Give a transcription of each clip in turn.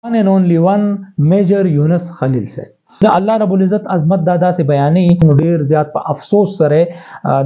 one and only one Major Yunus Khalil صاحب د الله رب العزت عظمت دادا سے بیانې نو ډیر زیات په افسوس سره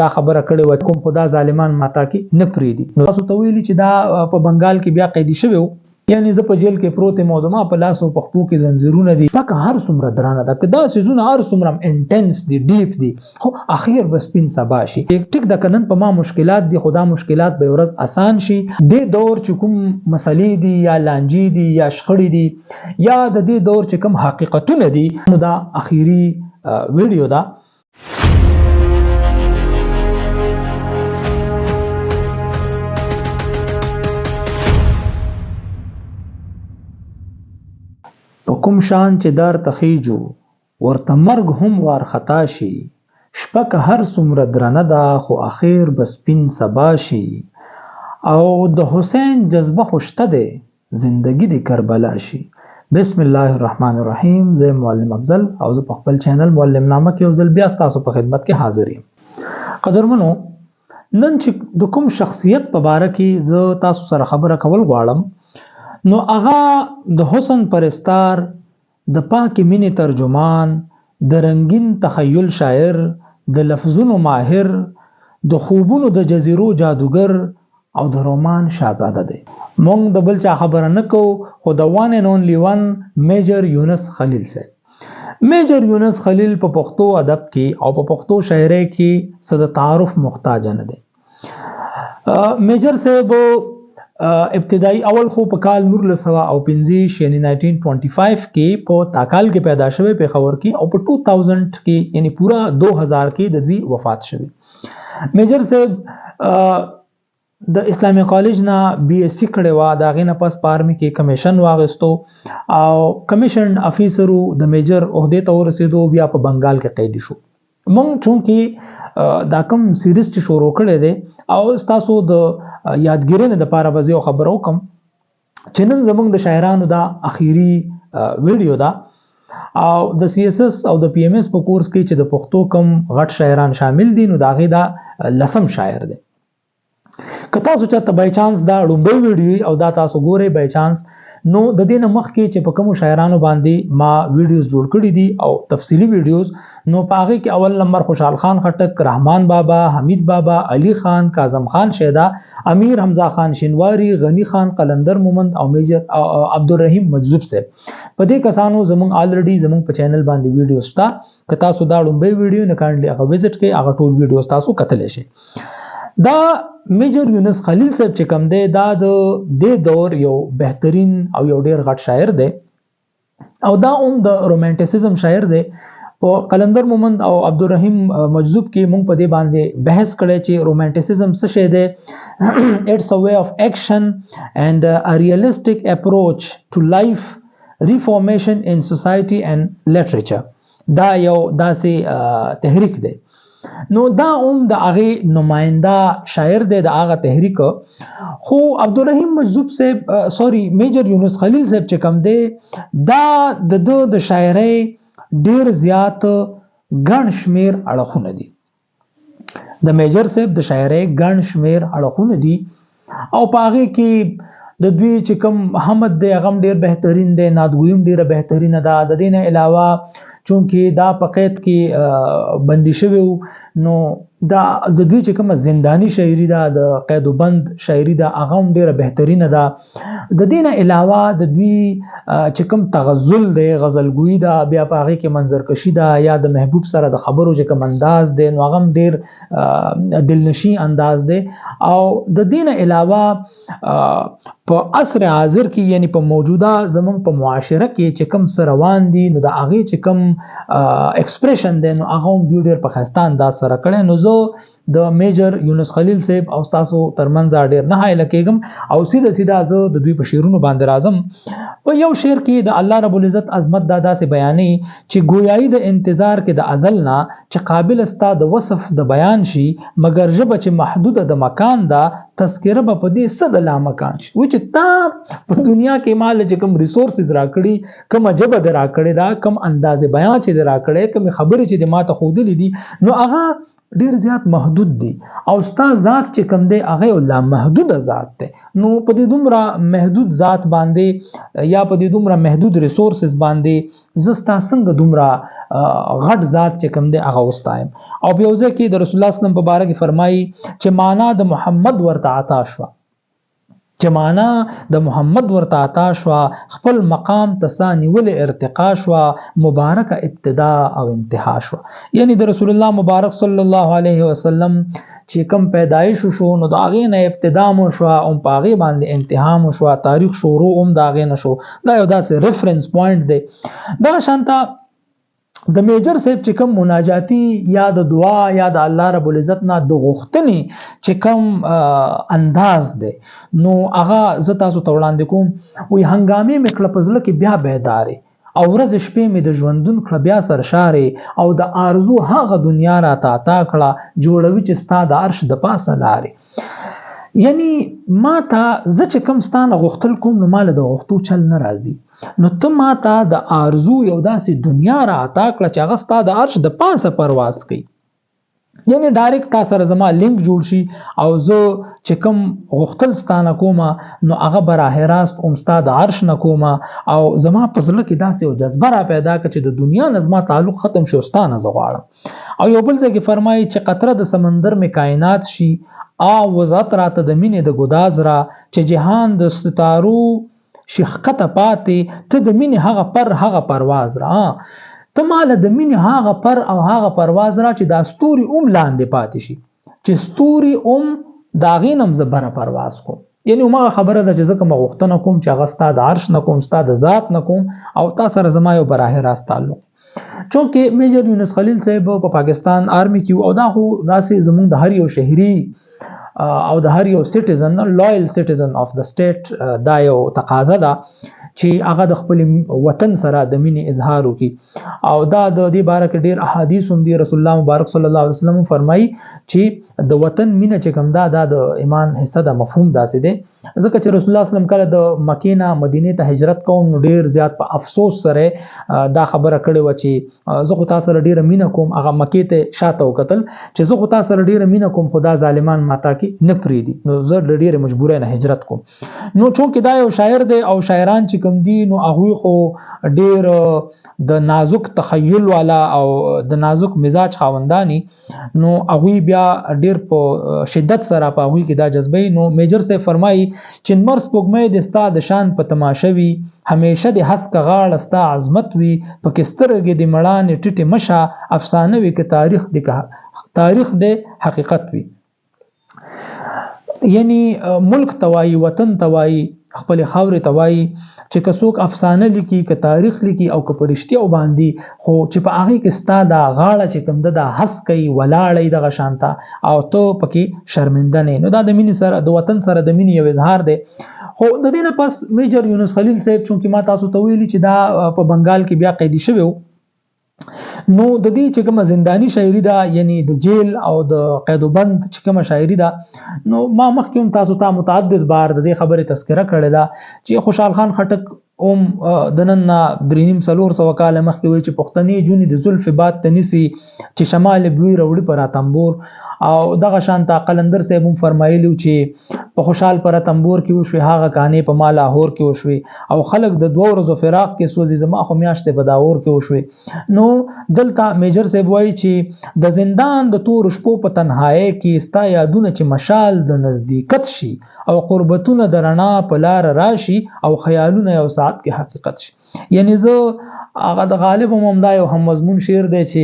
دا خبره کړې و کوم خدا ظالمان ماتا کې نه پریدي نو تاسو ته ویلي چې دا په بنگال کې بیا قیدی شوی یعنی زه په جیل کې پروت موزما په لاسو په خپو کې زنجیرونه دي پک هر څومره درانه ده که دا سيزونه هر څومره انټنس دي ډیپ دي خو اخیر بس پین سبا شي ټیک د کنن په ما مشکلات دي خدا مشکلات به ورځ آسان شي د دور چې کوم مسلې دي یا لانجی دي یا شخړې دي یا د دې دور چې کوم حقیقتونه دي نو دا اخیری ویډیو دا کوم شان چې دار تخیجو ورته مرګ هم وارخطا شي شپک هر څومره درنه ده خو اخیر بس پین سبا شي او د حسین جذبه خوشته ده زندگی د کربلا شي بسم الله الرحمن الرحیم زه معلم افضل او زه په خپل چینل معلم نامه کې ځل بیا تاسو په خدمت کې حاضر یم قدرمنو نن چې د کوم شخصیت په باره کې زه تاسو سره خبره کول غواړم نو هغه د حسن پرستار د پاک مینې ترجمان د رنگین تخیل شاعر د لفظونو ماهر د خوبونو د جزیرو جادوگر او د رومان شاهزاده دی مونږ د بل چا خبره نه کو خو د وان and only one میجر یونس خلیل صاحب میجر یونس خلیل په پښتو ادب کې او په پښتو شاعرۍ کې صد تعارف محتاج نه دی میجر صاحب ابتدائی اول خو په کال 1915 یعنی 1925 کې په تاکال کې پیدا شوی په خبر کې او په 2000 کې یعنی پورا 2000 کې د دوی وفات شوی میجر صاحب د اسلامي کالج نه بي اس سي کړي وا دا غینه پس پارمي کې کمیشن واغستو او کمیشن افیسرو د میجر عہده ته ورسېدو بیا په بنگال کې قید شو مونږ چونکی دا کوم سیریز چې شروع کړي دي او تاسو د یادګیرنه د پاره وځي خبرو کوم چې نن زمونږ د شاعرانو دا اخیری ویډیو دا او د سی اس اس او د پی ام اس په کورس کې چې د پښتو کم غټ شاعران شامل دي نو دا غي دا لسم شاعر دی که تاسو چرته بای چانس دا لومبي ویډیو او دا تاسو ګورئ بای چانس نو د دې مخ کې چې په کوم شاعرانو باندې ما ویډیوز جوړ کړي دي او تفصیلی ویډیوز نو پاغه کې اول نمبر خوشحال خان خټک رحمان بابا حمید بابا علي خان کاظم خان شیدا امیر حمزه خان شینواری غنی خان قلندر مومند او میجر عبدالرحیم مجذوب صاحب په دې کسانو زمونږ الریډي زمونږ په چینل باندې ویډیوز شته که تاسو دا لومبي ویډیو نه کاندلی هغه وزټ کړئ هغه ټول ویډیوز تاسو کتلی شئ دا میجر یونس خلیل صاحب چې کوم دی دا د دور یو بهترین او یو ډیر غټ شاعر دی او دا د رومانټیسزم شاعر دی په قلندر مومند او عبدالرحیم مجذوب کې مونږ په دې باندې بحث کړی چې رومانټیسزم څه شی دی اټس ا وے اف ایکشن اینڈ ا ریئلسټک اپروچ ټو لایف ریفارمیشن ان سوسایټي اینڈ لټریچر دا یو داسې تحریک دی نو دا د هغه نماینده شاعر دی د هغه تحریک خو عبدالرحیم مجذوب صاحب میجر یونس خلیل صاحب چې کوم دی دا د شاعرۍ ډیر زیات ګڼ شمیر اړخونه دي د میجر صاحب د شاعرۍ ګڼ شمیر اړخونه دي او پاغه کې د دوی چې کوم حمد دی هغه ډیر بهترین دی نادګویم ډیره بهترینه ده د دې نه علاوه چونکی دا په قید کې بندي شوی نو دا د دوی چې کومه زندانی شاعری ده د قید وبند شاعری ده هغه هم ډیره بهترینه ده د دې نه علاوه د دوی چې کوم تغزل دی غزلګویی ده بیا په هغه کې منظرکشي ده یا د محبوب سره د خبرو چې کوم انداز دی نو هغه هم ډیر دلنشین انداز دی او د دې نه علاوه په عصر حاضر کې یعنی په موجوده زمونږ په معاشره کې چې کوم سره روان دي نو د هغه چې کوم ایکسپریشن دی نو هغه هم ډیر په خسته انداز سره کړي نو زه د میجر یونس خلیل صاحب او تاسو ترمنځ ډیر نه هایل کېږم او سیده زه د دوی په شعرونو باندې راځم په یو شعر کې د الله رب العزت عظمت دادا سے بیانې چې گویایی د انتظار کې د ازل نه چې قابل استا د وصف د بیان شي مگر ژبه چې محدوده د مکان دا تذکره په دې صد لا مکان شي و چې تا په دنیا کې مال چې کوم ریسورسز راکړي کوم جبه د راکړي دا کوم انداز بیان چې د راکړي کوم خبرې چې د ماته خودلې دي نو هغه ډیر زیات محدود دي او ستا ذات چې کم دی هغه لا محدود ذات دی. نو په دې دومره محدود ذات باندې یا په دې دومره محدود ریسورسز باندې زستا څنګه دومره غټ ذات چې کم دی هغه واستایم. او په یو ځای کې د رسول الله صلی الله علیه وسلم په باره کې فرمایي چې معنا د محمد ورته عطا شوه، چې معنا د محمد ورته عطا شوه، خپل مقام تسانی ول ارتقا شوه، مبارکه ابتدا او انتها شوه. یعنی د رسول الله مبارک صلی الله علیه وسلم چې کم پیدایش شو نو دا غي نه ابتدا مو شو او په غي باندې انتها مو شو، تاریخ شروع دا غي نه شو. دا یو داسې ریفرنس پوینټ دی. دا شانتا د میجر صاحب چې کوم مناجاتی یا د دعا یا د الله رب العزت نه د غوښتنې چې کوم انداز دی نو هغه ز تاسو ته وړاندې کوم. وی هنګامې مکړه پزله کې بیا بیدارې او ورځ شپې مې د ژوندون کړه بیا سرشارې او د آرزو هغه دنیا را تا کړه جوړوي چې ستا د عرش د پاسه لارې. یعنی ما ته زه چې کوم ستانه غوښتل کوم نو مال د غوښتو چل نه راځي، نو ته ما ته د آرزو یو داسې دنیا را عطا کړه چې هغه ستا د عرش د پاسه پرواز کوي. یعنی ډایرکټ تا سره زما لینک جوړ شي او زه چې کوم غوښتل ستانه کوم نو هغه براه راست ستا د عرش نه کوم او زما په زړه کې داسې یو جذبه را پیدا کړه چې د دنیا نه زما تعلق ختم شي او ستانه زه غواړم. او یو بل ځای کې فرمایي چې قطره د سمندر می کائنات شي وزات راته د مینې د ګداز را چې جهان د ستارو شیخکت پاتې ته د مینې هغه پر هغه پرواز را ته مال د مینې هغه پر او هغه پرواز را چې د ستوري لاندې پاتې شي چې ستوري دا غینم زبره پرواز کوم. یعنی ما خبره ده چې زکه مغختنه کوم چې هغه ستا د عرش نه کوم ستا د ذات نه کوم او تا سره زما یو براه راست تعلق. چونکه میجر یونس خلیل صاحب په پاکستان آرمی کې او دا خو داسې زمونږ د هر یو شهري او د هر یو سټیزن لویل سټیزن اف د سټیټ دا یو تقاضا ده چې هغه د خپل وطن سره د مینې اظهار وکړي. او دا د دې باره کې ډیر احادیث هم دي. رسول الله مبارک صلی الله علیه وسلم فرمایي چې د وطن مینه چې کوم دا د ایمان حصہ ده، مفهوم داسې دی. ځکه چې رسول الله صلی الله علیه وسلم کله د مکې نه مدینه ته هجرت کوم نو ډیر زیات په افسوس سره دا خبره کړې و چې زه خو تاسو سره ډیر مینه کوم. هغه مکې ته شاته وکتل چې زه خو تاسو سره ډیر مینه کوم، خدا ظالمان ماته کې نه پریدي نو زه ډیر مجبورې نه هجرت کوم. نو چونکه دا یو شاعر دی او شاعران چې کوم دي نو هغه خو ډیر د نازک تخیل والا او د نازک مزاج خاوندانی نو هغه بیا ډیر په شدت سره په هغه کې دا جذبه. نو میجر سے فرمایي چې نمر سپوږمۍ د ستا د شان په تماشوي همیشه د حسک غاړه ستا عظمت وي په کسترګې د مړانې ټټه مشه افسانه وي که تاریخ د حقیقت وي. یعنی ملک توای وطن توای خپل خاور توای چې کڅوک افسانه لیکي که تاریخ لیکي او که پرشتي او باندې خو چې په هغه کې ستا د غاړه چې کوم د حس کوي ولاړې د غشانتا او ته پکې شرمنده نه. نو دا د مینې سره د وطن سره د مینې یو اظهار دی. خو د دې نه پس میجر یونس خلیل صاحب چونکی ما تاسو ته ویلي چې دا په بنگال کې بیا قیدی شوی نو د دې چې کومه زندانی شاعری ده یعنی د جیل او د قید وبند چې کومه شاعری ده نو ما مخکې تاسو ته متعدد بار د دې خبره تذکره کړې ده چې خوشحال خان خټک د نن 3.5 کال مخکې وی چې پښتني جونې د زلف باد تنسي چې شمال بوی وروړي پر تنبور او دغه شانتا قلندر صاحب هم فرمایلی چې په خوشحال پر تنبور کې وشوي هغه کانې په ما لاهور کې وشوي او خلک د 2 ورځو فراق کې سوځي زما خو میاشتې په داور کې وشوي. نو دلته میجر صاحب وایي چې د زندان د تور شپو په تنهایی کې ستا یادونه چې مشال د نزدېکت شي او قربتونه د رڼا په لار راشي او خیالونه یو ساعت کې حقیقت شي. یعنی زه هغه د غالب هم دا یو هم مضمون شعر دی چې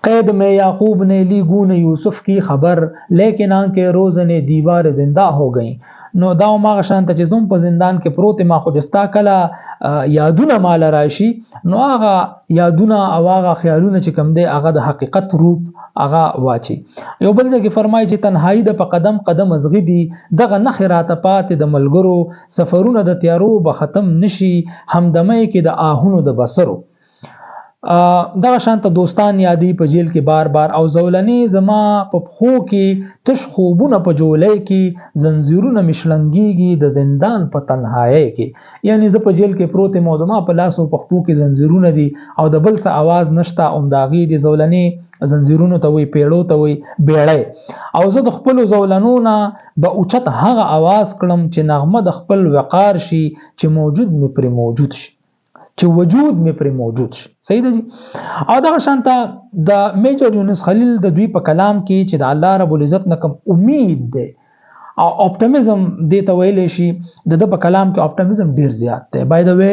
قید میں یعقوب نے لی گون یوسف کی خبر لیکن آنکھیں روز نے دیوار زندہ ہو گئیں. نو دا ما غشان ته چې زوم په زندان کې پروت ما خو جستا کله یادونه مال راشي نو هغه یادونه او هغه خیالونه چې کم دی هغه د حقیقت روپ هغه واچي. یو بل ځکه فرمایي چې تنهایی د په قدم قدم ازغی دي دغه نخراته پات د ملګرو سفرونه د تیارو به ختم نشي همدمه کې د آهونو د بصرو. دغه شانته دوستان یادی په جیل کې بار بار او زولنې زما په خو کې تش خوبونه په جولای کې زنجیرونه مشلنګيږي د زندان په تنهایی کې یعنی زه په جیل کې پروت موزما په لاسو په خو کې زنجیرونه دي او د بل څه आवाज نشته اومداغي دي زولنې زنجیرونو ته وي پیړو ته وي بیړۍ او زه د خپل زولنو نه به اوچت هغه आवाज کړم چې نغمه د خپل وقار شي چې موجود می پر موجود شي چې وجود می پر موجود شي صحیح ده جی او دغه شانته د میجر یونس خلیل د دوی په کلام کې چې د الله رب العزت نه کوم امید ده او اپټیمزم د ته ویلې شي د په کلام کې اپټیمزم ډیر زیات ده بای د وی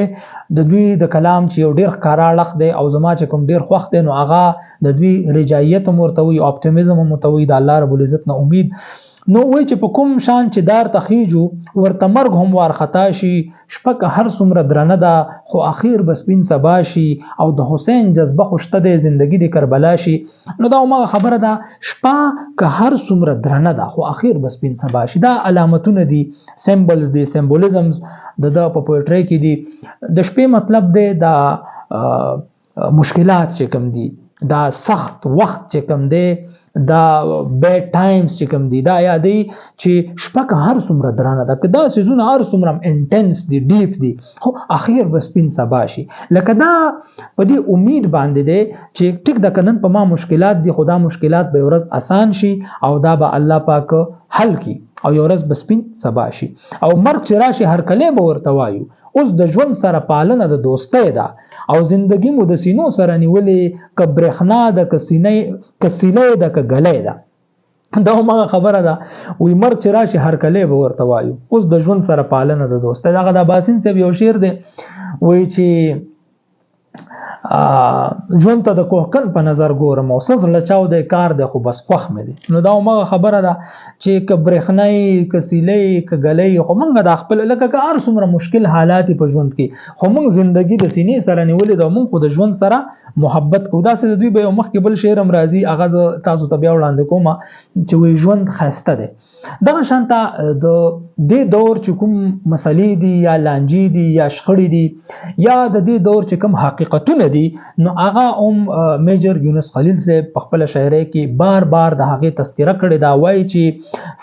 د دوی د کلام چې یو ډیر ښکارا لخت ده او زما چې کوم ډیر خوښ ده نو هغه د دوی رجایت مرتوي اپټیمزم مرتوي د الله رب العزت نه امید نو وای چې په کوم شان چې دار تخیجو ورته مرګ هم وارخطا شي شپه هر څومره درنه ده خو اخیر بسپین سبا شي او د حسین جذبه خوشته د زندگی د کربلا شي نو دا ما خبره ده شپه که هر څومره درنه ده خو اخیر بسپین سبا شي دا علامتونه دي سمبلز دي سمبولیزمز د په پوئټری کې دي د شپې مطلب دی دا مشکلات چې کم دي دا سخت وخت چې کم دی دا بیډ ټایمز چې کوم دي دا یادې چې شپه هر څومره درانه ده که دا سيزونه هر څومره انټنس دي ډیپ دي خو اخیر بس پین سبا شي لکه دا په دې امید باندې دي چې ټیک د کنن په ما مشکلات دي خدا مشکلات به ورځ آسان شي او دا به الله پاک حل کی او یو ورځ بس پین سبا شي او مرګ چې راشي هر کله به ورته وایو اوس د ژوند سره پالنه د دوستۍ ده او زندگی مو د سینو سره نیولې ک برخنا د کسینې کسیلې د ک غلې ده دا ما خبره ده وی مرګ چې راشي هر کله به ورته وایو اوس د ژوند سره پالنه د دوستۍ دغه د باسین سه یو شعر دی وی چې ژوند ته د کوهکن په نظر ګورم او سز لچاو د کار د خو بس خوخ مې دي نو دا ما خبره ده چې ک برخنای کسیلې ک غلې خو مونږ د خپل لکه که هر څومره مشکل حالات په ژوند کې خو مونږ زندگی د سینې سره نیولې د مونږ خو د ژوند سره محبت کو دا سه دوی به مخ کې بل شعر هم راځي اغاز تاسو ته بیا وړاندې کوم چې وی ژوند خسته ده دغه شانته د دې دور چې کوم مسلې دي یا لانجی دي یا شخړې دي یا د دې دور چې کوم حقیقتونه دي نو هغه میجر یونس خلیل سے په خپل شاعرۍ کې بار بار د هغه تذکرہ کړی دا وایي چې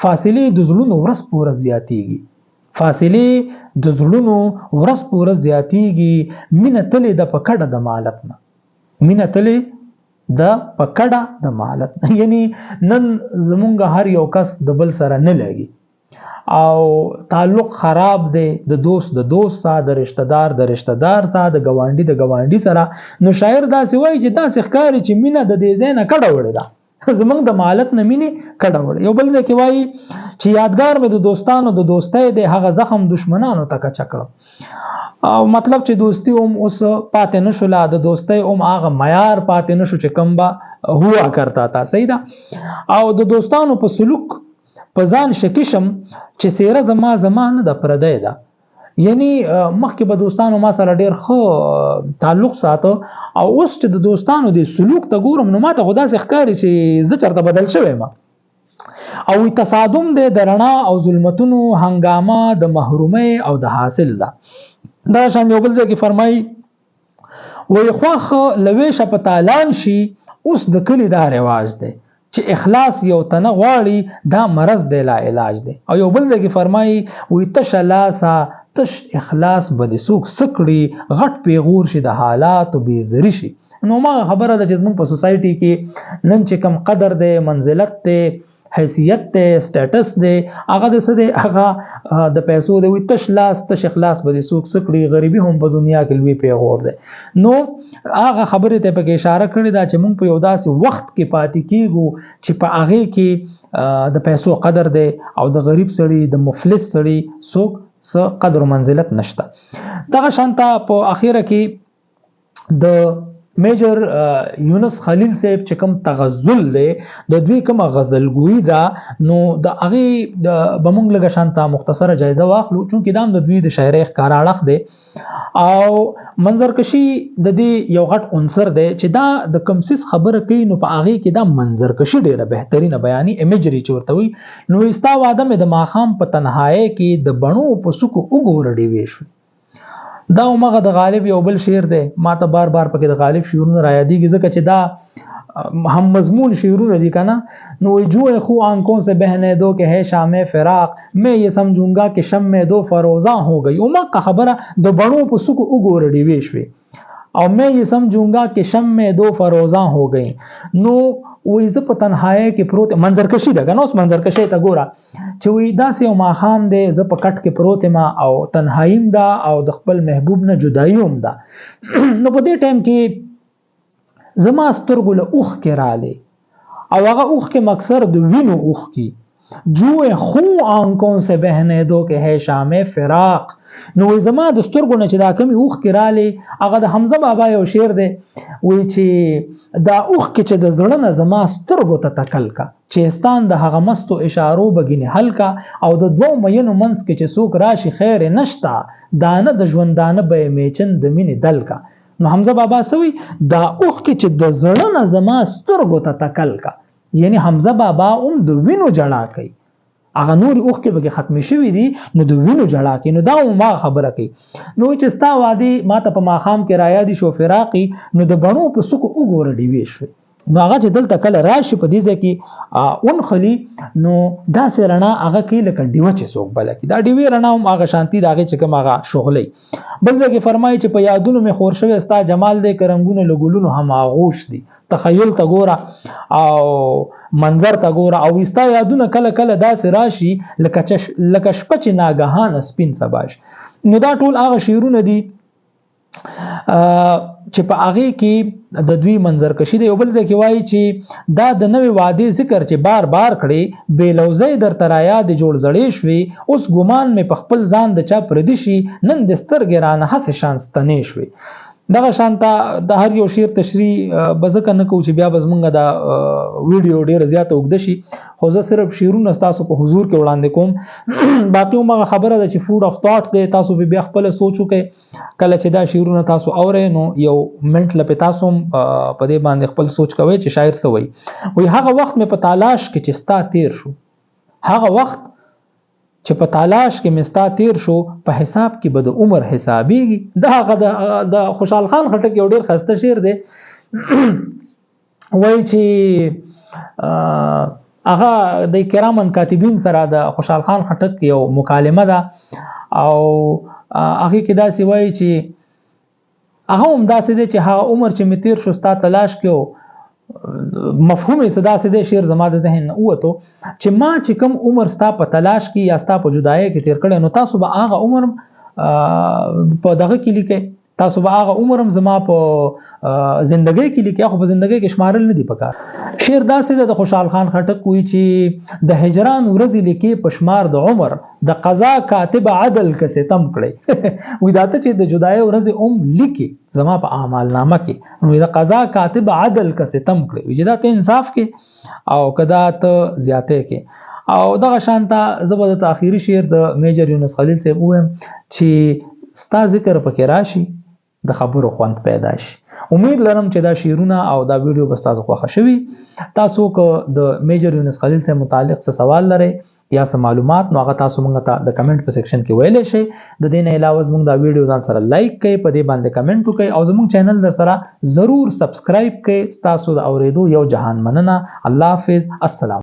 فاصله د زړونو ورس پور زیاتیږي فاصله د زړونو ورس پور زیاتیږي مینه تلې د پکړه د مالت نه مینه تلې د پکړه د مالت یعنی نن زمونږ هر یو کس د بل سره نه لګي او تعلق خراب دی د دوست سره د رشتہ دار سره د گاونډي سره نو شاعر دا سی وایي چې دا ښکاری چې مینه د دې ځای نه کډه وړي دا زمونږ د مالت نه مینه کډه وړي یو بل ځکه وایي چې یادګار مې د دوستانو د دوستۍ د هغه زخم دشمنانو تک چکړم او مطلب چې دوستی اوس پاتې نشو لا د دوستۍ هغه معیار پاتې نشو چې کم با هوا کرتا تا صحیح ده او د دوستانو په سلوک په ځان شکیشم چې سیره زمانه د پردی ده یعنی مخکې به دوستانو ما سره ډیر ښه تعلق ساتو او اوس چې د دوستانو د سلوک ته ګورم نو ماته خدا څخه ښکاري چې زه چرته بدل شوم او تصادم د رڼا او ظلمتونو هنګامه د محرومي او د حاصل ده دا شان یو بل ځکه فرمای وې خوخه لويشه په تالان شي اوس د کلی دا رواج دی چې اخلاص یو تنه غواړي دا مرض دی لا علاج دی او یو بل ځکه فرمای وې تشلاسا تش اخلاص بد سوق سکړي غټ پیغور شي د حالات بیزری شي نو ما خبره ده چې موږ په سوسایټي کې نن چې کم قدر دی منزلت دی حیثیت ته سټیټس دی هغه د څه دی هغه د پیسو دی وي تش اخلاص به سوق سکړي غریبي هم په دنیا کې لوی پیغور دی نو هغه خبره ته په اشاره کړی دا چې موږ په یو داسې وخت کې پاتې کیږو چې په هغه کې د پیسو قدر دی او د غریب سړي د مفلس سړي څوک څه قدر او منزلت نشته دغه شانته په اخیره کې د میجر یونس خلیل صاحب چې کوم تغزل دی د دوی کوم غزلګوئی دا نو د هغه د بمونګ لګه شانته مختصره جایزه واخلو چونکې دام د دوی د شاعرۍ ښکارا اړخ دی او منظرکشي د دې یو غټ عنصر دی چې دا د کمسیس خبره کوي نو په هغه کې دا منظرکشي ډیره بهترینه بیانې ایمیجری چورتوي نو استا واده مې د ماخام په تنهایی کې د بڼو په سکو وګورډي وې شو دا مغه د غالب یو بل شعر دی، ما ته بار بار پکې د غالب شعرونه را یادېږي ځکه چې دا هم مضمون شعرونه دي کنه. نو جو خو آنکھوں سے بہنے دو کہ ہے شام فراق، میں یہ سمجھوں گا کہ شم میں دو فروزاں ہو گئی. او مکه خبره د بڼو په سکو وګوره دی ویشوي، او میں یہ سمجھوں گا کہ شم میں دو فروزاں ہو گئی. نو وې ز په تنهایی کې پروت منظرکشي ده کنه. اوس منظرکشي ته ګوره چې وې داسې یو ماښام دی، زه په کټ کې پروت ما او تنهاییم ده او د خپل محبوب نه جدایي هم ده. نو په دې ټایم کې زما سترګو له اوښ کې رالی او هغه اوښ کې مکسر د وینو اوښ کې جو خو آنکھوں سے بہنے دو کہ ہے شام فراق. نو زما د سترګو نه چې دا کمی اوښ کې رالی، هغه د حمزه بابا یو شعر دی، وی چې دا اوښ کې چې د زړه نه زما سترګو ته تکل کا، چیستان د هغه مستو اشارو بګینې حل کا، او د دوو مینو منځ کې چې څوک راشي خیر نشتا، دانه د ژوندانه به میچن د مینې دل کا. نو حمزه بابا سوی دا اوښ کې چې د زړه نه زما سترګو ته تکل کا، یعنی حمزه بابا هم د وینو جړا کوي، هغه نور اوخ کې به ختم شوی دي، نو د وینو جړا کې. نو دا ما خبره کوي. نو چې ستا وادي ما ته په ماخام کې رایا دي شو فراقي، نو د بڼو په سکو وګوره دی ویشوي. نو هغه چې دلته کله راشي په دې ځای کې اون خلی، نو دا سرنا هغه کې لکه ډیوه چې څوک بل کی، دا ډیوه رڼا هم هغه شانتي داغه چې کوم هغه شغلې. بل ځای کې فرمایي چې په یادونو می خور شوی ستا جمال دې کرنګونو لګولونو هم آغوش دي، تخیل ته ګوره او منظر ته ګوره، او استا یادونه کله کله داسې راشي لکه شپه چې ناګهان سپین سباش. نو دا ټول هغه شعرونه دي چې په هغه کې د دوی منظر کشي دی. یو بل ځکه وایي چې دا د نوې وعده ذکر چې بار بار کړي، بے لوزي در ترایا د جوړ زړې شوي، اوس ګمان می په خپل ځان د چا پردشي، نن د سترګې رانه هسې شان ستنې شوي. دغه شانته د هر یو شعر تشریح بزکه نه کوم چې بیا بزمنګ دا ویډیو ډیر زیاته وګد شي، خو زه صرف شعرونه تاسو په حضور کې وړاندې کوم. باقي موږ خبره ده چې فود اف ثاټ دی، تاسو به بیا خپل سوچ وکئ کله چې دا شعرونه تاسو اورئ، نو یو منټ لپاره تاسو په دې باندې خپل سوچ کوئ چې شاعر څه وایي. وایي هغه وخت مې په تلاش کې چې ستا تیر شو، هغه وخت چې په تلاش کې مستا تیر شو، په حساب کې به د عمر حسابيږي. دا هغه د خوشحال خان خټک یو ډیر خسته شعر دی. وایي چې هغه د کرامن کاتبین سره د خوشحال خان خټک یو مکالمه ده، او هغه کې داسې وایي چې هغه هم داسې دی چې هغه عمر چې می تیر شو ستا تلاش کې، مفهوم صدا سده شعر زما د ذهن نه وته چې ما چې کوم عمر ستا په تلاش کې یا ستا په جدای کې تیر کړي، نو تاسو به هغه عمر په دغه کې لیکي، تاسو به هغه عمرم زما په زندګۍ کې لیکي، خو په زندګۍ کې شمارل نه دی پکار. شعر داسې د خوشحال خان خټک وی چې د هجران ورځې لیکي په شمار د عمر، د قضا کاتب عدل که ستم کړي. وی داته چې د جدای ورځې لیکي زما په اعمال نامه کې، نو د قضا کاتب عدل که ستم کړي، وی دا ته انصاف کې او کدا ته زیاته کې. او دغه شانته زبر د اخیری شعر د میجر یونس خلیل صاحب وایم چې ستا ذکر پکې راشي، د خبرو خوند پیدا شي. امید لرم چې دا شعرونه او دا ویډیو به تاسو خوښ شوي. تاسو که د میجر یونس خلیل سره متعلق څه سوال لرئ یا څه معلومات، نو هغه تاسو موږ ته د کمنټ په سیکشن کې ویلی شئ. د دې نه علاوه زموږ دا ویډیو ځان سره لایک کړئ، په دې باندې کمنټ وکړئ، او زموږ چینل در سره ضرور سبسکرایب کړئ. تاسو د اوریدو یو جهان مننه. الله حافظ. السلام.